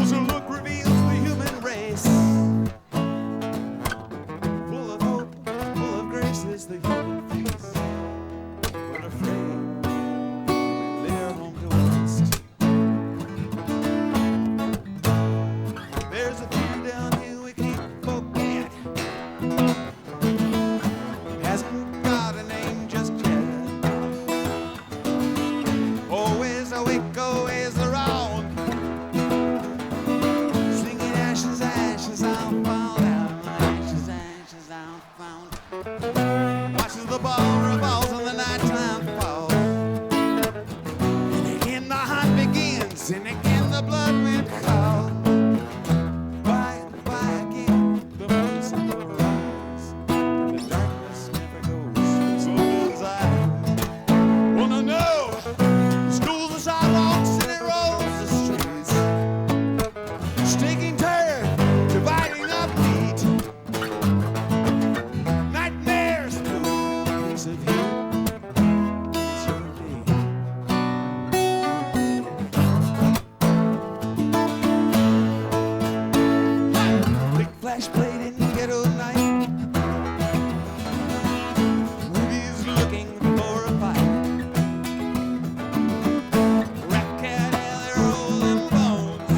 Closer look reveals the human race. Full of hope, full of grace is the human face. But afraid when they're home to waste. There's a fear down here we can't forget. Hasn't got a name just yet. Always awake, always around. Singing ashes, ashes, I'm found out. Ashes, ashes, I'm found. Watches the ball revolves and the nighttime falls. And again the hunt begins, and again the blood will call. Why again the moon will rise? The darkness never goes so bullseye. Wanna know? Schools are sidewalks and it rolls the streets. Stinking turd, dividing up meat. Nightmares, piece of you. It's your day. Big flash played in ghetto night. Movies looking for a fight. Rat cat alley rolling bones.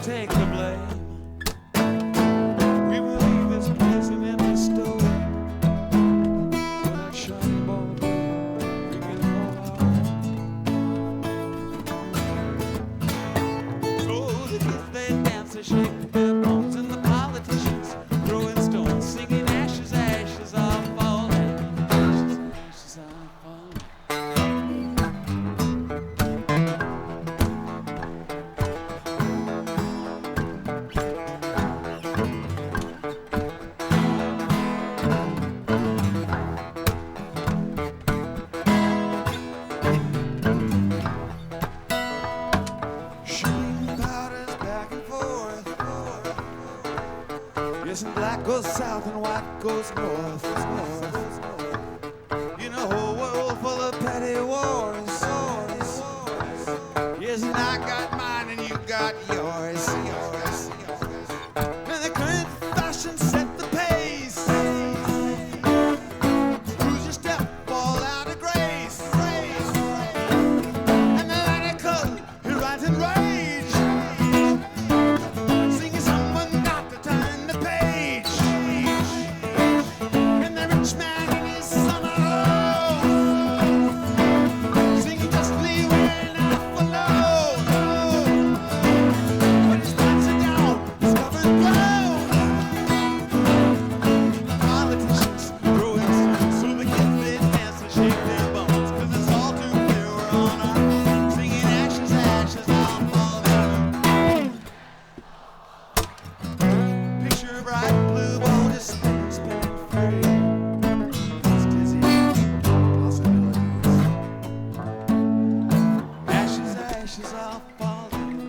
take the blame. We will leave this place an empty stove. With that shiny ball bringing it all out. So the kids they dance, they shake their bones, and the politicians throwing stones, singing ashes, ashes are falling. Ashes, ashes are falling. Shooting powders back and forth. Yes, and black goes south and white goes north. In a whole world full of petty wars. Yes, and I got mine and you got yours. And the current fashion set the pace. Lose your step, fall out of grace. And the radical, he rides in rage. Singing someone got to turn the page. And the rich man in his summer home, singing just leave wearing out below. But his pants are down, his cover's blown. Politicians throwing stones, so the kids they dance and shake their bones. 'Cause it's all too clear we're on our own, singing ashes, ashes, all fall down. Picture a bright blue ball just spinning, spinning free. It's dizzy possibilities. Ashes, ashes, all fall down.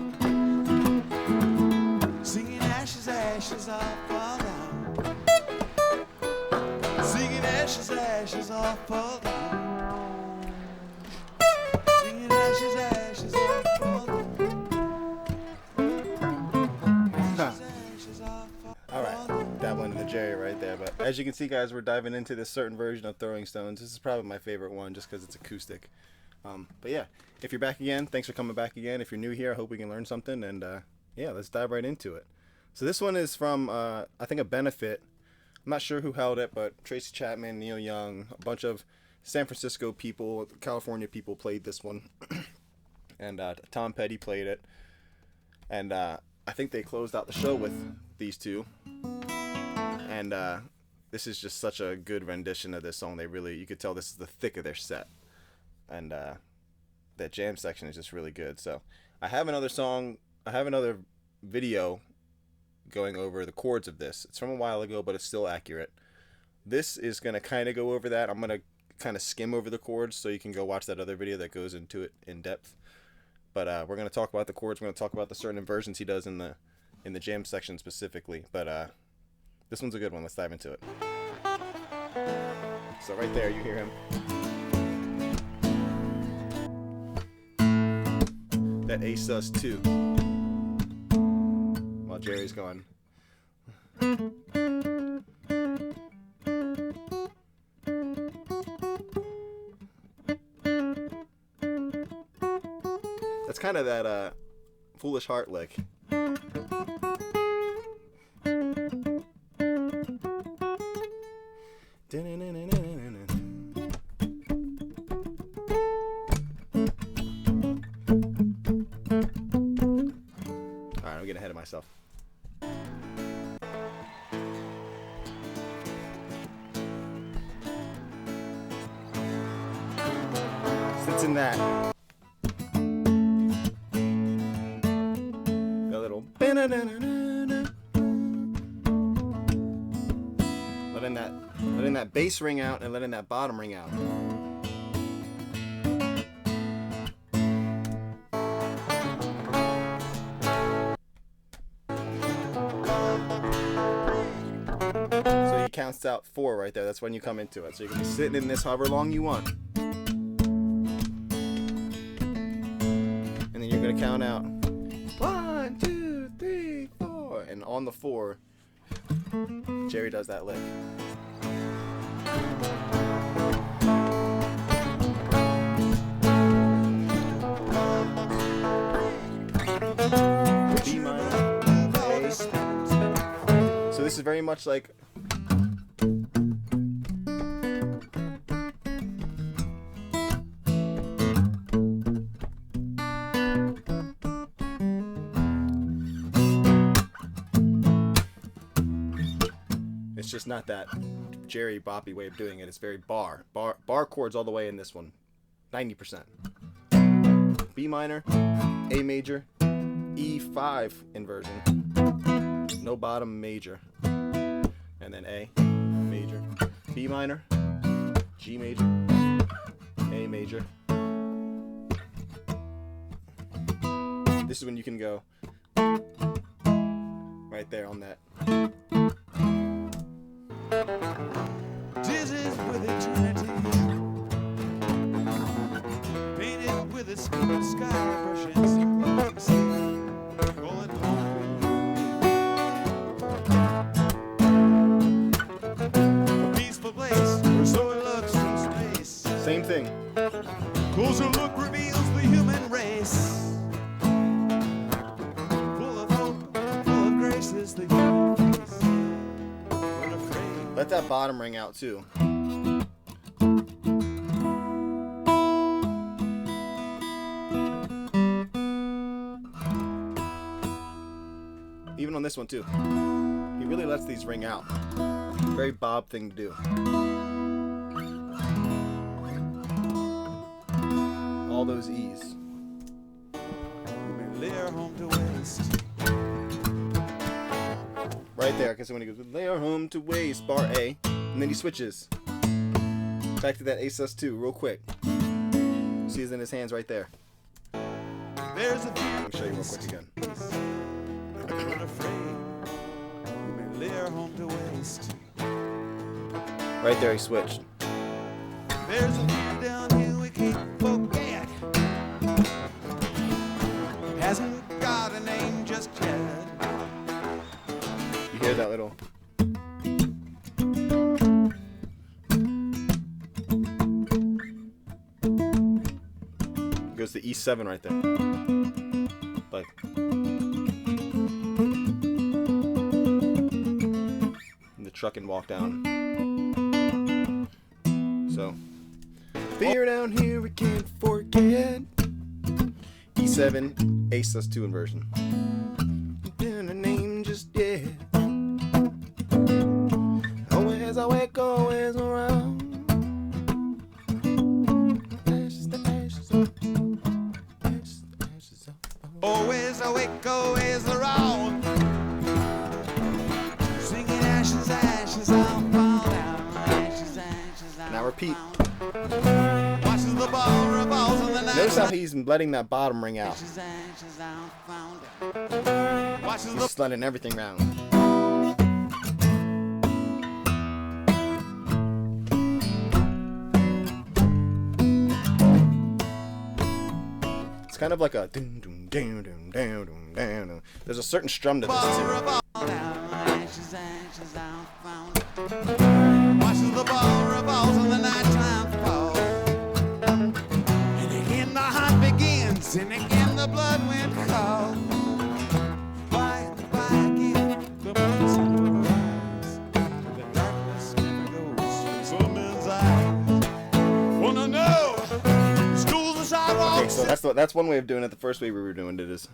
Singing ashes, ashes, all fall down. Singing ashes, ashes, all fall down. Singing ashes, ashes, all fall down. Ashes, all fall All right, dabbling in the Jerry right there. But as you can see, guys, we're diving into this certain version of Throwing Stones. This is probably my favorite one just because it's acoustic. But yeah, if you're back again, thanks for coming back again. If you're new here, I hope we can learn something. And yeah, let's dive right into it. So this one is from, I think, a benefit. I'm not sure who held it, but Tracy Chapman, Neil Young, a bunch of San Francisco people, California people played this one. And Tom Petty played it. And I think they closed out the show with these two. And this is just such a good rendition of this song. They really, you could tell this is the thick of their set. And that jam section is just really good. So I have another song, I have another video going over the chords of this. It's from a while ago, but it's still accurate. This is going to kind of go over that. I'm going to kind of skim over the chords so you can go watch that other video that goes into it in depth. But we're going to talk about the chords. We're going to talk about the certain inversions he does in the jam section specifically. But this one's a good one. Let's dive into it. So right there, you hear him. That A sus2 while Jerry's going. That's kind of that Foolish Heart lick. Alright, I'm getting ahead of myself. Sits in that. A little. Letting that bass ring out and letting that bottom ring out. So he counts out 4 right there. That's when you come into it. So you can be sitting in this however long you want. And then you're going to count out 1, 2, 3, 4. And on the 4, Jerry does that lick. B minor. very much like. It's just not that Jerry boppy way of doing it. It's very bar chords all the way in this one. 90%. B minor, A major, E5 inversion, no bottom major, and then A major, B minor, G major, A major. This is when you can go right there on that. Dizzies with eternity, painted with a sky brushes. Call it home. A peaceful place, or so it looks from space. Same thing. Closer look reveals the human race. Full of hope, full of grace is the human face. Unafraid. Let that bottom ring out too. Even on this one too. He really lets these ring out. Very Bob thing to do. All those E's. We lay our home to waste. Right there, because when he goes, lay our home to waste, bar A, and then he switches. Back to that A sus2 real quick. See he's in his hands right there. There's a Let me show you real quick again. unafraid. We may lay our home to waste. Right there he switched. There's a man down here we can't forget. Hasn't got a name just yet. You hear that little. Goes to E7 right there. Like. And the truck and walk down. So. Beer down here we can't forget. E7, A sus2 inversion. Been a name just yet. Always awake, always around. Ashes, the ashes up. Ashes, the ashes up. Always awake, always around. Singing ashes, ashes, I'll fall down. Ashes, ashes, I'll Now repeat. Watches the ball revolves in the night. Notice how he's letting that bottom ring out. Ashes, ashes, I'll fall down. Watches He's the just letting everything round. It's kind of like a doom doom doom doom doom doom doom. There's a certain strum to this ball too. revolves down. Ashes, ashes, I'll fall down. Watches the ball revolves in the nighttime fall. And again the hunt begins, and again the blood went cold. By again, the moon's will rise. The darkness never goes from some men's eyes. Wanna know? Schools and sidewalks. Okay, so that's one way of doing it. The first way we were doing it is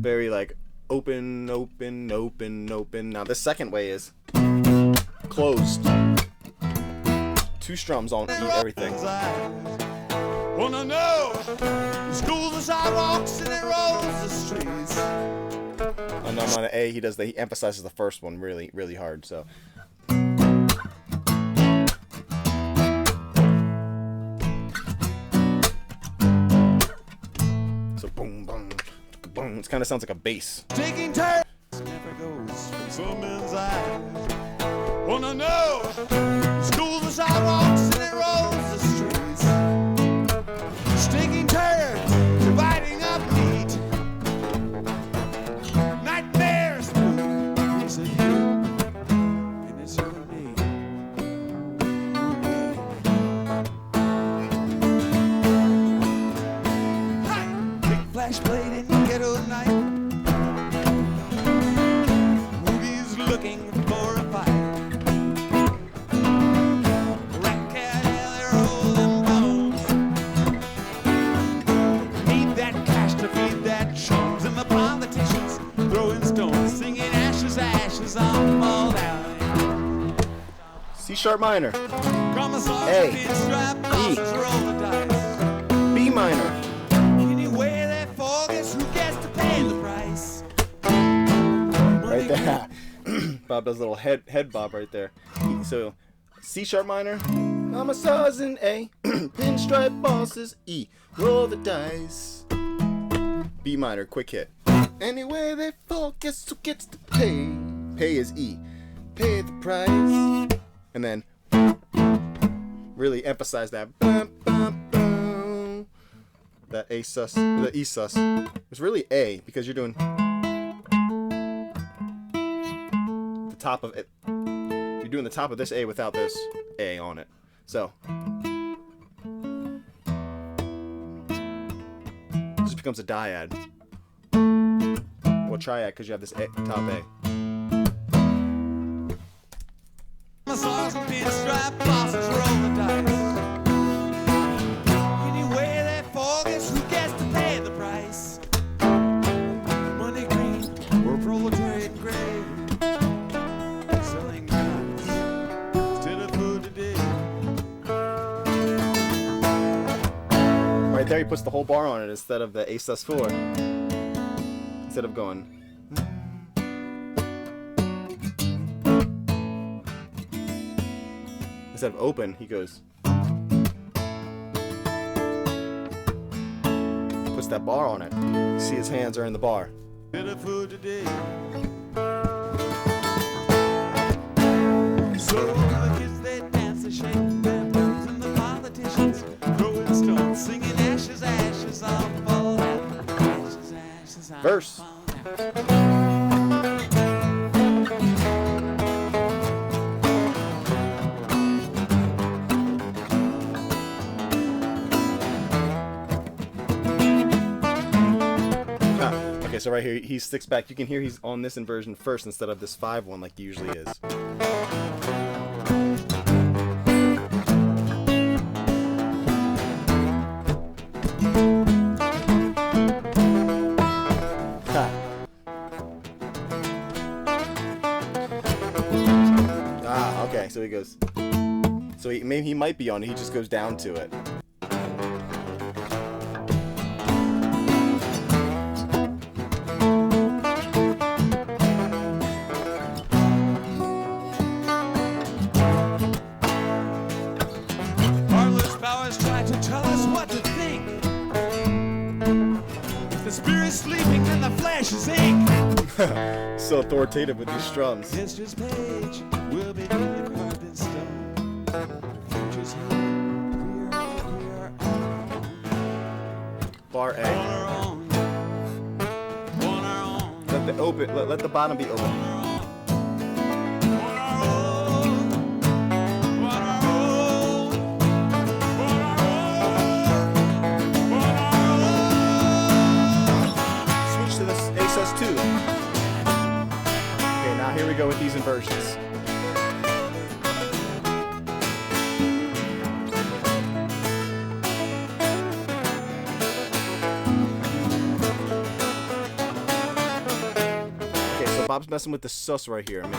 very like open, open, open, open. Now the second way is closed. Two strums on everything. Wanna know? Schools and sidewalks, and it rolls the streets. And then on an A, he emphasizes the first one really, really hard. So. So boom, boom, boom. It kind of sounds like a bass. Taking turns never goes from some men's eyes. Wanna know? Schools and sidewalks, and it rolls the streets. Stinking turds, dividing up meat. Nightmares, it's a you, and it's you and me. Hi, big flash blade in the ghetto at night. C sharp minor, A, E, B minor, anyway they focus, who gets to pay the price? right there. Bob does a little head bob right there. So C sharp minor, I'm a saws in A, pinstripe bosses E, roll the dice. B minor, quick hit. Anyway they focus, who gets to pay? Pay is E, pay the price. And then really emphasize that that A sus, the E sus. It's really A because you're doing the top of it. You're doing the top of this A without this A on it. So it just becomes a dyad. Or triad because you have this A, top A. Massage and pinstripe bosses roll the dice. Anyway they focus, who gets to pay the price? Money green or proletariat gray, selling guns instead of food today. Right there, he puts the whole bar on it instead of the A sus4. Instead of going. Instead of open, he goes. Puts that bar on it. You see his hands are in the bar. Better food today. So the kids they dance, they shake bamboos, and the politicians throwing stones, singing ashes, ashes, I'll fall down. Ashes, ashes, I'll Verse. fall down. Okay, so right here he sticks back. You can hear he's on this inversion first instead of this 5-1 like he usually is. Okay, so he goes. So maybe he might be on it. He just goes down to it. Heartless powers try to tell us what to think. If the spirit's sleeping, then the flesh is ink. So authoritative with these strums. Yesterday's page will be newly carved in stone. The future's here. We are Bar on A. our own. On our own. Let the open. Let the bottom be open. On our own. On our own. On our own. On our own. Switch to this A sus2. Okay, now here we go with these inversions. Okay, so Bob's messing with the sus right here. So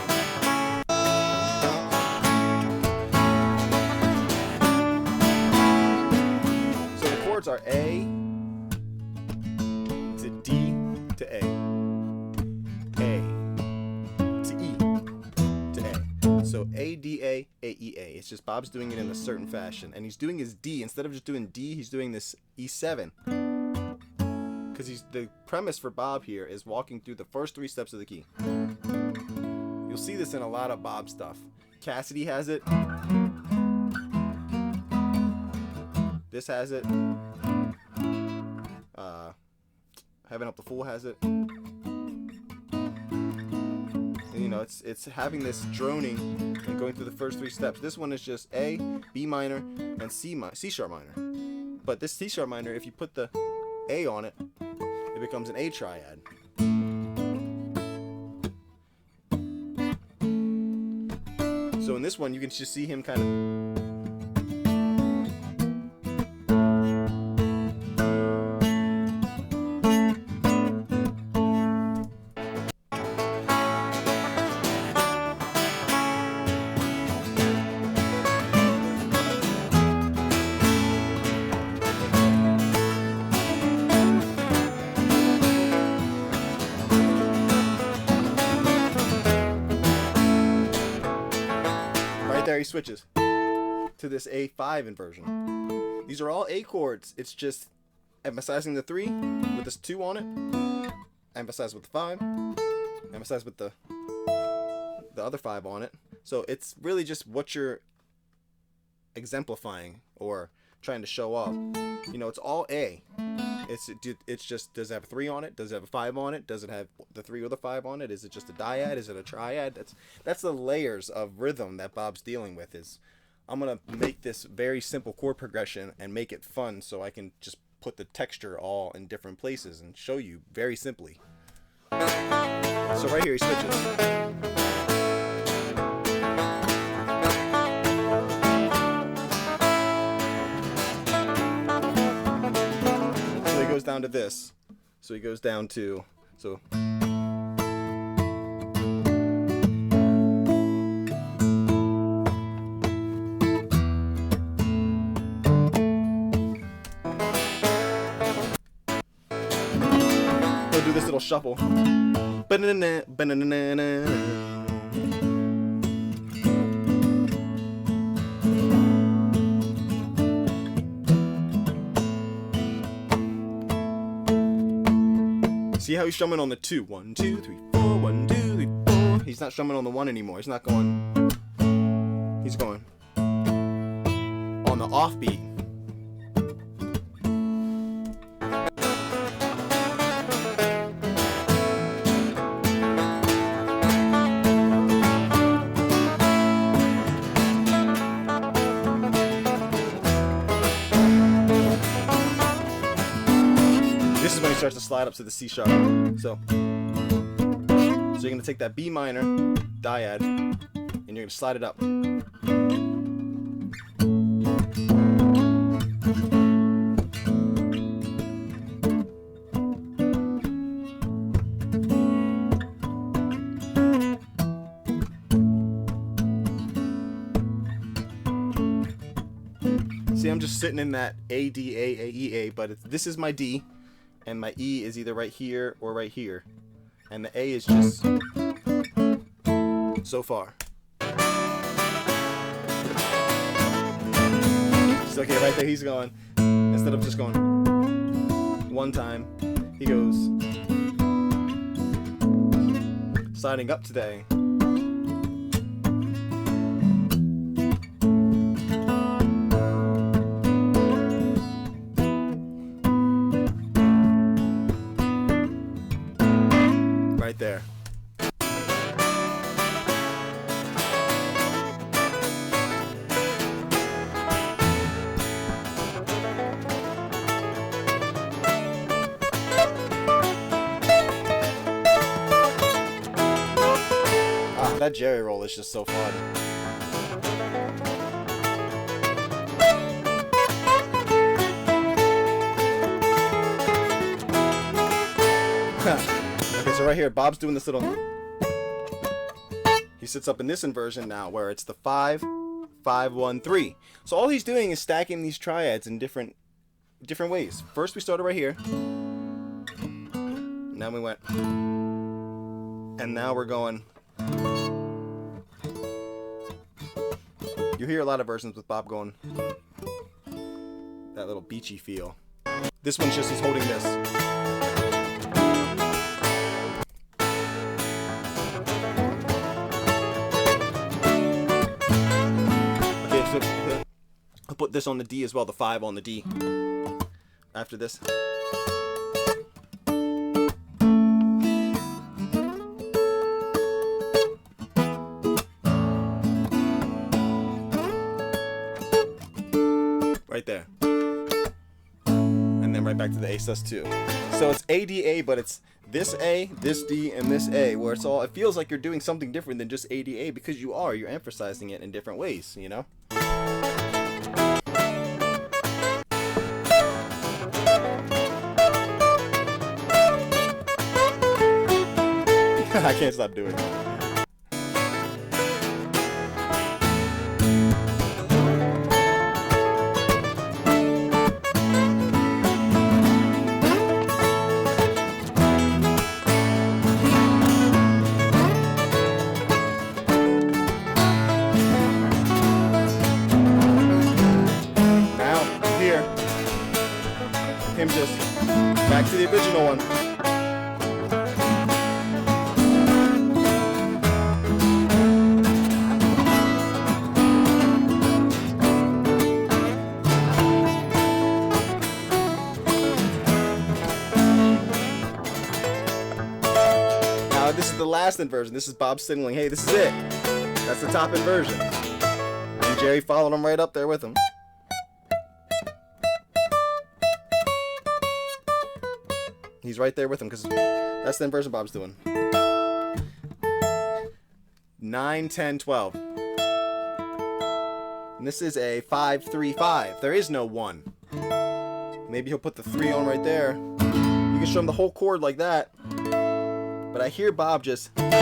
the chords are A to D to A. A to E to A. So A, D, A, A, E, A. It's just Bob's doing it in a certain fashion. And he's doing his D. Instead of just doing D, he's doing this E7. Because the premise for Bob here is walking through the first 3 steps of the key. You'll see this in a lot of Bob stuff. Cassidy has it. This has it. Heaven Up the Fool has it. And, you know, it's having this droning and going through the first 3 steps. This one is just A, B minor, and C sharp minor. But this C sharp minor, if you put the A on it, it becomes an A triad. So in this one, you can just see him kind of. Right there he switches to this A5 inversion. These are all A chords. It's just emphasizing the 3 with this 2 on it, emphasize with the 5, emphasize with the other 5 on it. So it's really just what you're exemplifying or trying to show off. You know, it's all A. It's just, does it have a 3 on it? Does it have a 5 on it? Does it have the 3 or the 5 on it? Is it just a dyad? Is it a triad? That's the layers of rhythm that Bob's dealing with. Is I'm gonna make this very simple chord progression and make it fun, so I can just put the texture all in different places and show you very simply. So right here he switches. So he goes down to this. So he goes down to, so do this little shuffle. Banana, banana. See how he's strumming on the 2. 1, 2, 3, 4. 1, 2, 3, 4. He's not strumming on the 1 anymore. He's not going. He's going on the offbeat. This is when he starts to slide up to the C sharp. So you're going to take that B minor dyad and you're going to slide it up. See, I'm just sitting in that A, D, A, A, E, A, but this is my D, and my E is either right here or right here. And the A is just so far. So, okay, right there he's going, instead of just going one time, he goes sliding up today. Right there. That jerry roll is just so fun. Okay, so right here, Bob's doing this little. He sits up in this inversion now, where it's the 5, 5, 1, 3. So all he's doing is stacking these triads in different ways. First, we started right here. Now we went, and now we're going. You hear a lot of versions with Bob going that little beachy feel. This one's just he's holding this. Okay, so I'll put this on the D as well, the 5 on the D. After this. Right there. And then right back to the A sus2. So it's A, D, A, but it's this A, this D, and this A, where it's all, it feels like you're doing something different than just A, D, A, because you're emphasizing it in different ways, you know? I can't stop doing it. Back to the original one. Now this is the last inversion. This is Bob signaling, hey, this is it. That's the top inversion. And Jerry followed him right up there with him. He's right there with him because that's the inversion Bob's doing. 9, 10, 12. And this is a 5, 3, 5. There is no 1. Maybe he'll put the 3 on right there. You can show him the whole chord like that. But I hear Bob just letting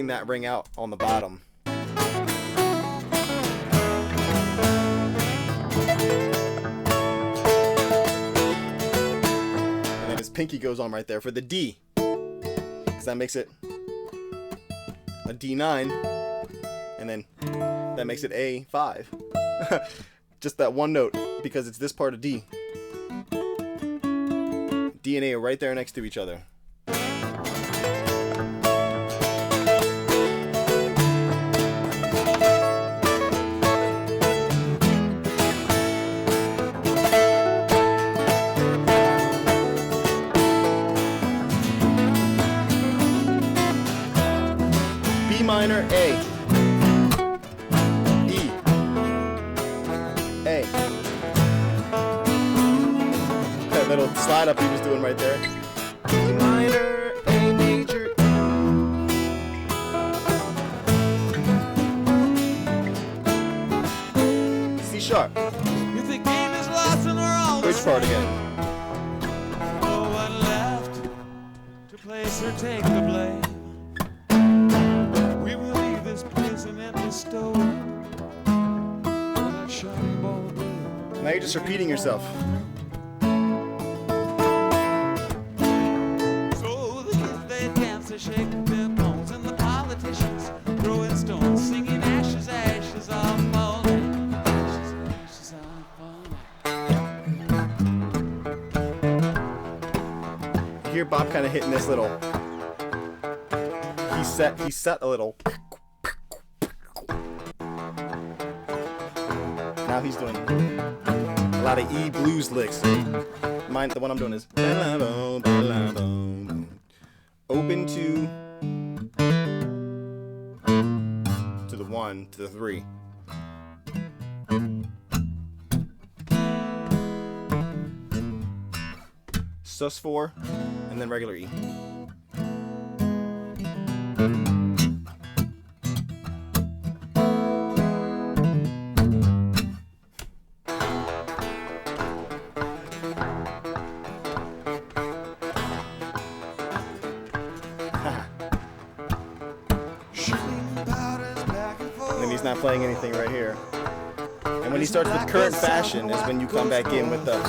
that ring out on the bottom. His pinky goes on right there for the D, because that makes it a D9, and then that makes it A5. Just that one note, because it's this part of D. D and A are right there next to each other. Minor, A, E, A. That little slide up he was doing right there. E minor, A major, C sharp. If the game is lost and we're all Which part again? No one left to place or take the blame. Now you're just repeating yourself. So the kids they dance, they shake their bones, and the politicians throwing stones, singing ashes, ashes all falling, ashes, ashes all falling. You hear Bob kind of hitting this little. He set a little. Now he's doing a lot of E blues licks. Mine, the one I'm doing is open to the 1 to the 3. Sus4 and then regular E. And then he's not playing anything right here. And when he starts with current fashion is when you come back in with the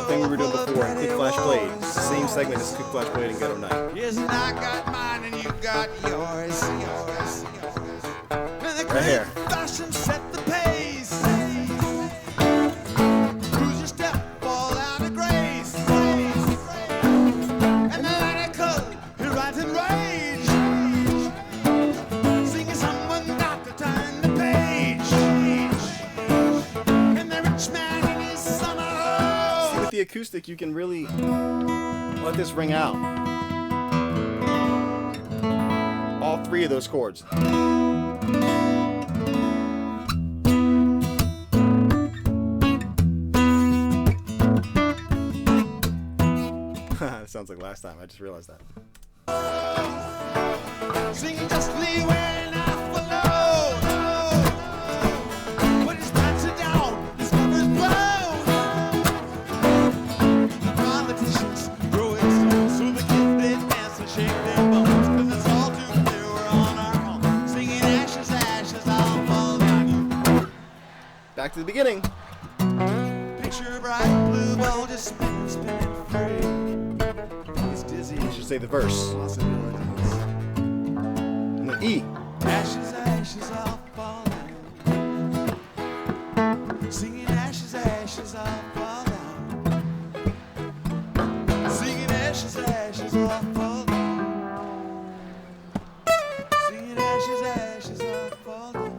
thing we were doing before, Quick Flash Played. It's the same segment as Quick Flash Played and Ghetto Night. Yes, and I got mine and you got yours. Right here. Fashion set the pace. Lose your step, fall out of grace. And the radical, he rides in rage. Singing someone got to turn the page. And the rich man in his summer home. See, with the acoustic, you can really let this ring out. All 3 of those chords. It sounds like last time. I just realized that. Singing justly when I follow. When his pants are down, his cover's blown. Politicians throwing stones, so the kids they dance and shake their bones. 'Cause it's all too clear we're on our own. Singing ashes, ashes, I'll fall down you. Back to the beginning. Picture a bright blue ball just spinning, spinning free. It's dizzy. I should say the verse. Possibilities. And then E. Ashes, ashes, I'll fall down. Singing ashes, ashes, I'll fall down. ashes, ashes are falling.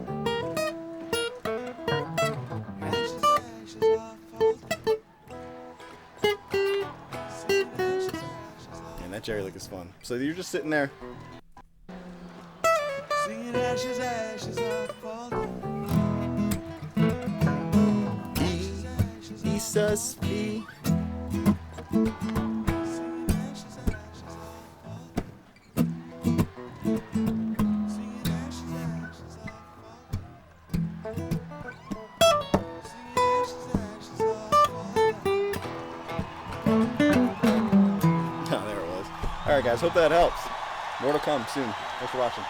Ashes, ashes are falling. Singing ashes, ashes are And that Jerry lick is fun. So you're just sitting there. singing ashes, ashes are falling. Ashes, ashes are Jesus be. singing ashes, ashes are falling. Singing ashes, ashes are falling. Singing ashes, ashes are falling. Oh, there it was. All right, guys. Hope that helps. More to come soon. Thanks for watching.